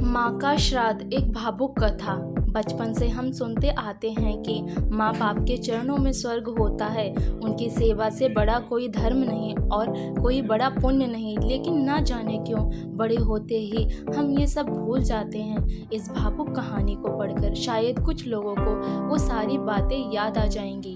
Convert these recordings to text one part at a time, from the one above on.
माँ का श्राद्ध एक भावुक कथा। बचपन से हम सुनते आते हैं कि माँ बाप के चरणों में स्वर्ग होता है। उनकी सेवा से बड़ा कोई धर्म नहीं और कोई बड़ा पुण्य नहीं। लेकिन ना जाने क्यों बड़े होते ही हम ये सब भूल जाते हैं। इस भावुक कहानी को पढ़कर शायद कुछ लोगों को वो सारी बातें याद आ जाएंगी।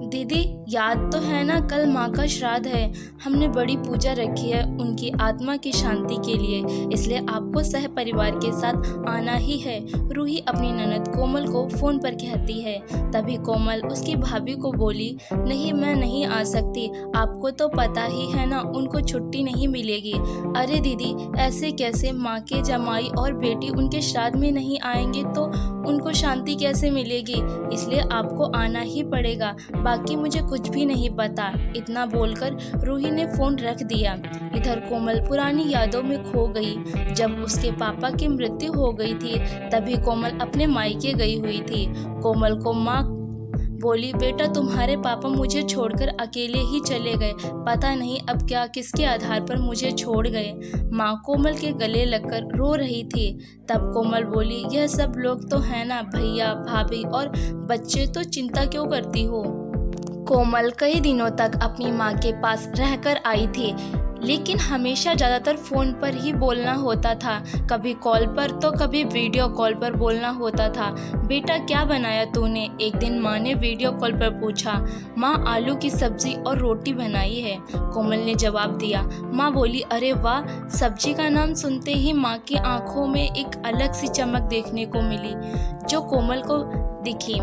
दीदी, याद तो है ना, कल माँ का श्राद्ध है। हमने बड़ी पूजा रखी है उनकी आत्मा की शांति के लिए, इसलिए आपको सह परिवार के साथ आना ही है। रूही अपनी ननद कोमल को फोन पर कहती है। तभी कोमल उसकी भाभी को बोली, नहीं मैं नहीं आ सकती, आपको तो पता ही है ना उनको छुट्टी नहीं मिलेगी। अरे दीदी, ऐसे कैसे? माँ के जमाई और बेटी उनके श्राद्ध में नहीं आएंगे तो उनको शांति कैसे मिलेगी? इसलिए आपको आना ही पड़ेगा, बाकी मुझे कुछ भी नहीं पता। इतना बोलकर रूही ने फोन रख दिया। इधर कोमल पुरानी यादों में खो गई। जब उसके पापा की मृत्यु हो गई थी तभी कोमल अपने मायके गई हुई थी। कोमल को माँ बोली, बेटा तुम्हारे पापा मुझे छोड़कर अकेले ही चले गए, पता नहीं अब क्या किसके आधार पर मुझे छोड़ गए। माँ कोमल के गले लगकर रो रही थी। तब कोमल बोली, यह सब लोग तो है ना, भैया भाभी और बच्चे, तो चिंता क्यों करती हो? कोमल कई दिनों तक अपनी माँ के पास रहकर आई थी, लेकिन हमेशा ज़्यादातर फ़ोन पर ही बोलना होता था। कभी कॉल पर तो कभी वीडियो कॉल पर बोलना होता था। बेटा क्या बनाया तूने? एक दिन माँ ने वीडियो कॉल पर पूछा। माँ आलू की सब्ज़ी और रोटी बनाई है, कोमल ने जवाब दिया। माँ बोली, अरे वाह। सब्जी का नाम सुनते ही माँ की आंखों में एक अलग सी चमक देखने को मिली जो कोमल को दिखी।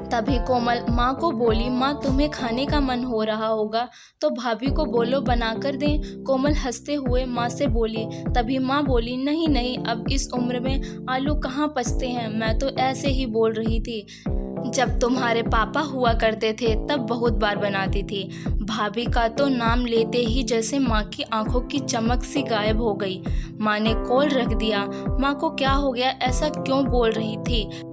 तभी कोमल माँ को बोली, माँ तुम्हें खाने का मन हो रहा होगा तो भाभी को बोलो बना कर दें। कोमल हंसते हुए माँ से बोली। तभी माँ बोली, नहीं नहीं, अब इस उम्र में आलू कहाँ पचते हैं, मैं तो ऐसे ही बोल रही थी। जब तुम्हारे पापा हुआ करते थे तब बहुत बार बनाती थी। भाभी का तो नाम लेते ही जैसे माँ की आंखों की चमक सी गायब हो गई। माँ ने कॉल रख दिया। माँ को क्या हो गया, ऐसा क्यों बोल रही थी?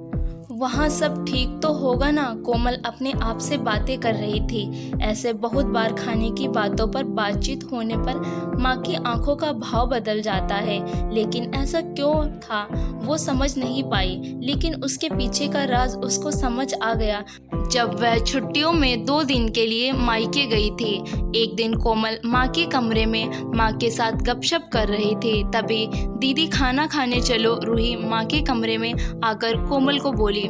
वहाँ सब ठीक तो होगा ना? कोमल अपने आप से बातें कर रही थी। ऐसे बहुत बार खाने की बातों पर बातचीत होने पर माँ की आंखों का भाव बदल जाता है, लेकिन ऐसा क्यों था वो समझ नहीं पाई। लेकिन उसके पीछे का राज उसको समझ आ गया जब वह छुट्टियों में 2 दिन के लिए मायके गई थी। एक दिन कोमल माँ के कमरे में माँ के साथ गपशप कर रही थी। तभी दीदी खाना खाने चलो। रूही माँ के कमरे में आकर कोमल को बोली,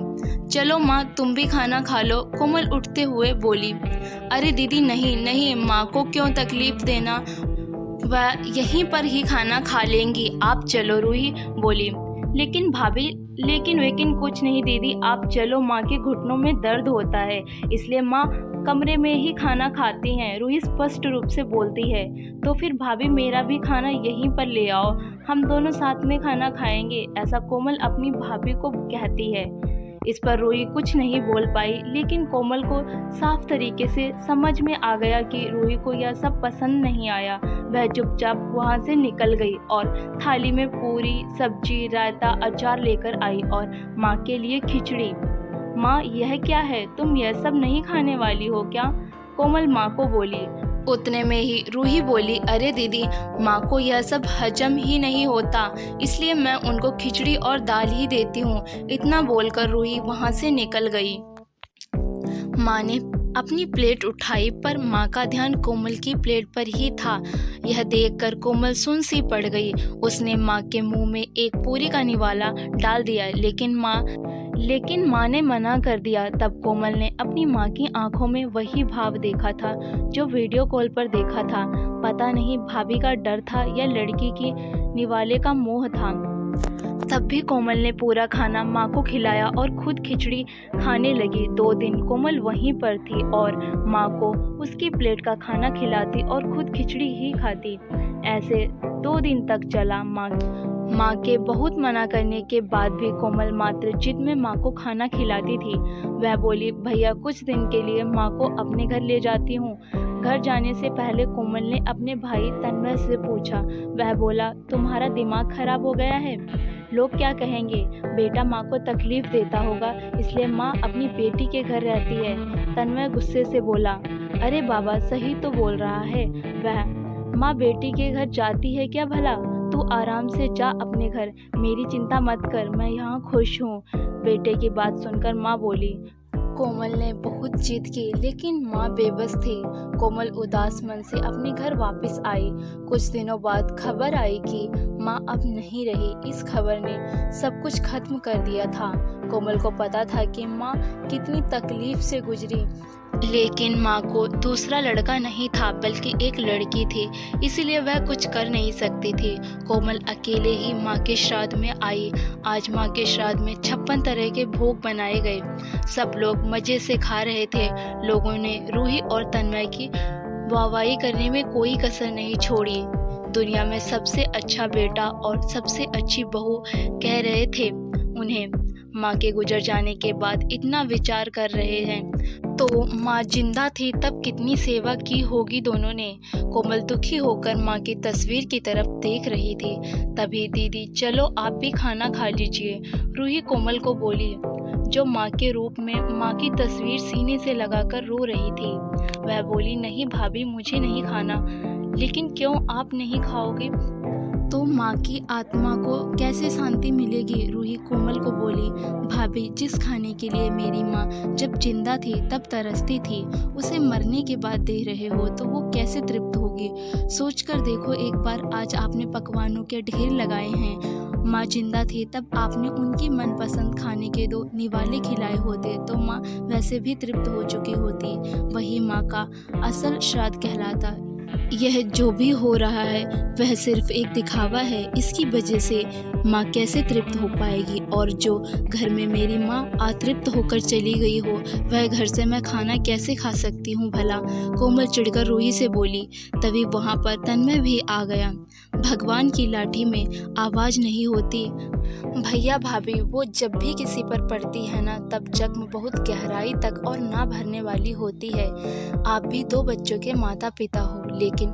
चलो माँ तुम भी खाना खा लो। कोमल उठते हुए बोली, अरे दीदी नहीं नहीं, माँ को क्यों तकलीफ देना, वह यहीं पर ही खाना खा लेंगी, आप चलो। रूही बोली, लेकिन भाभी, लेकिन कुछ नहीं दीदी, आप चलो, माँ के घुटनों में दर्द होता है, इसलिए माँ कमरे में ही खाना खाती हैं। रूही स्पष्ट रूप से बोलती है। तो फिर भाभी मेरा भी खाना यहीं पर ले आओ, हम दोनों साथ में खाना खाएंगे, ऐसा कोमल अपनी भाभी को कहती है। इस पर रूही कुछ नहीं बोल पाई, लेकिन कोमल को साफ तरीके से समझ में आ गया कि रूही को यह सब पसंद नहीं आया। वह चुपचाप वहाँ से निकल गई और थाली में पूरी, सब्जी, रायता, अचार लेकर आई और माँ के लिए खिचड़ी। माँ यह क्या है, तुम यह सब नहीं खाने वाली हो क्या? कोमल माँ को बोली। उतने में ही रूही बोली, अरे दीदी, माँ को यह सब हजम ही नहीं होता, इसलिए मैं उनको खिचड़ी और दाल ही देती हूँ। इतना बोलकर रूही वहाँ से निकल गई। माँ ने अपनी प्लेट उठाई पर माँ का ध्यान कोमल की प्लेट पर ही था। यह देखकर कोमल सुन सी पड़ गई। उसने माँ के मुंह में एक पूरी का निवाला डाल दिया, लेकिन माँ ने मना कर दिया। तब कोमल ने अपनी माँ की आंखों में वही भाव देखा था जो वीडियो कॉल पर देखा था। पता नहीं भाभी का डर था या लड़की की निवाले का मोह था। तब भी कोमल ने पूरा खाना माँ को खिलाया और खुद खिचड़ी खाने लगी। 2 दिन कोमल वहीं पर थी और माँ को उसकी प्लेट का खाना खिलाती और खुद खिचड़ी ही खाती। ऐसे 2 दिन तक चला। माँ के बहुत मना करने के बाद भी कोमल मात्र जिद में माँ को खाना खिलाती थी। वह बोली, भैया कुछ दिन के लिए माँ को अपने घर ले जाती हूँ। घर जाने से पहले कोमल ने अपने भाई तन्मय से पूछा। वह बोला, तुम्हारा दिमाग खराब हो गया है, लोग क्या कहेंगे? बेटा माँ को तकलीफ देता होगा, इसलिए माँ अपनी बेटी के घर रहती है। तन्मय गुस्से से बोला, अरे बाबा सही तो बोल रहा है वह, माँ बेटी के घर जाती है क्या भला? तू आराम से जा अपने घर, मेरी चिंता मत कर, मैं यहाँ खुश हूँ। बेटे की बात सुनकर माँ बोली। कोमल ने बहुत जिद की लेकिन माँ बेबस थी। कोमल उदास मन से अपने घर वापस आई। कुछ दिनों बाद खबर आई कि माँ अब नहीं रही। इस खबर ने सब कुछ खत्म कर दिया था। कोमल को पता था कि माँ कितनी तकलीफ से गुजरी, लेकिन माँ को दूसरा लड़का नहीं था बल्कि एक लड़की थी, इसलिए वह कुछ कर नहीं सकती थी। कोमल अकेले ही माँ के श्राद्ध में आई। आज माँ के श्राद्ध में 56 तरह के भोग बनाए गए। सब लोग मजे से खा रहे थे। लोगों ने रूही और तन्मय की वाहवाही करने में कोई कसर नहीं छोड़ी। दुनिया में सबसे अच्छा बेटा और सबसे अच्छी बहू कह रहे थे उन्हें। माँ के गुजर जाने के बाद इतना विचार कर रहे हैं तो माँ जिंदा थी तब कितनी सेवा की होगी दोनों ने। कोमल दुखी होकर माँ की तस्वीर की तरफ देख रही थी। तभी दीदी चलो आप भी खाना खा लीजिए, रूही कोमल को बोली, जो माँ के रूप में माँ की तस्वीर सीने से लगाकर रो रही थी। वह बोली, नहीं भाभी मुझे नहीं खाना। लेकिन क्यों, आप नहीं खाओगे तो माँ की आत्मा को कैसे शांति मिलेगी? रूही कोमल को बोली, भाभी जिस खाने के लिए मेरी माँ जब जिंदा थी तब तरसती थी, उसे मरने के बाद दे रहे हो तो वो कैसे तृप्त होगी? सोचकर देखो एक बार, आज आपने पकवानों के ढेर लगाए हैं। माँ जिंदा थी तब आपने उनकी मनपसंद खाने के 2 निवाले खिलाए होते तो माँ वैसे भी तृप्त हो चुकी होती। वही माँ का असल श्राद्ध कहलाता। यह जो भी हो रहा है वह सिर्फ एक दिखावा है। इसकी वजह से माँ कैसे तृप्त हो पाएगी? और जो घर में मेरी माँ अतृप्त होकर चली गई हो वह घर से मैं खाना कैसे खा सकती हूँ भला? कोमल चिढ़कर रूही से बोली। तभी वहाँ पर तन्मय भी आ गया। भगवान की लाठी में आवाज़ नहीं होती। भैया भाभी, वो जब भी किसी पर पड़ती है ना तब जख्म बहुत गहराई तक और ना भरने वाली होती है। आप भी 2 बच्चों के माता पिता हो, लेकिन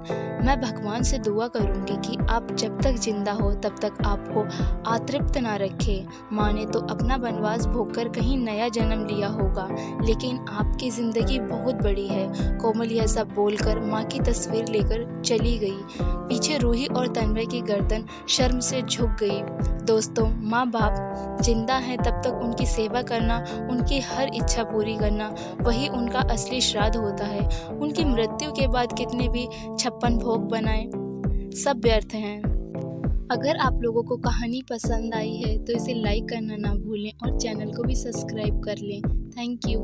मैं भगवान से दुआ करूंगी कि आप जब तक जिंदा हो तब तक आपको अतृप्त ना रखे। माँ ने तो अपना वनवास भोगकर कहीं नया जन्म लिया होगा, लेकिन आपकी ज़िंदगी बहुत बड़ी है। कोमल यह सब बोलकर माँ की तस्वीर लेकर चली गई। पीछे रूही और तन्मय की गर्दन शर्म से झुक गई। दोस्तों, माँ बाप जिंदा हैं तब तक उनकी सेवा करना, उनकी हर इच्छा पूरी करना, वही उनका असली श्राद्ध होता है। उनकी मृत्यु के बाद कितने भी 56 भोग बनाए, सब व्यर्थ हैं। अगर आप लोगों को कहानी पसंद आई है तो इसे लाइक करना ना भूलें और चैनल को भी सब्सक्राइब कर लें। Thank you.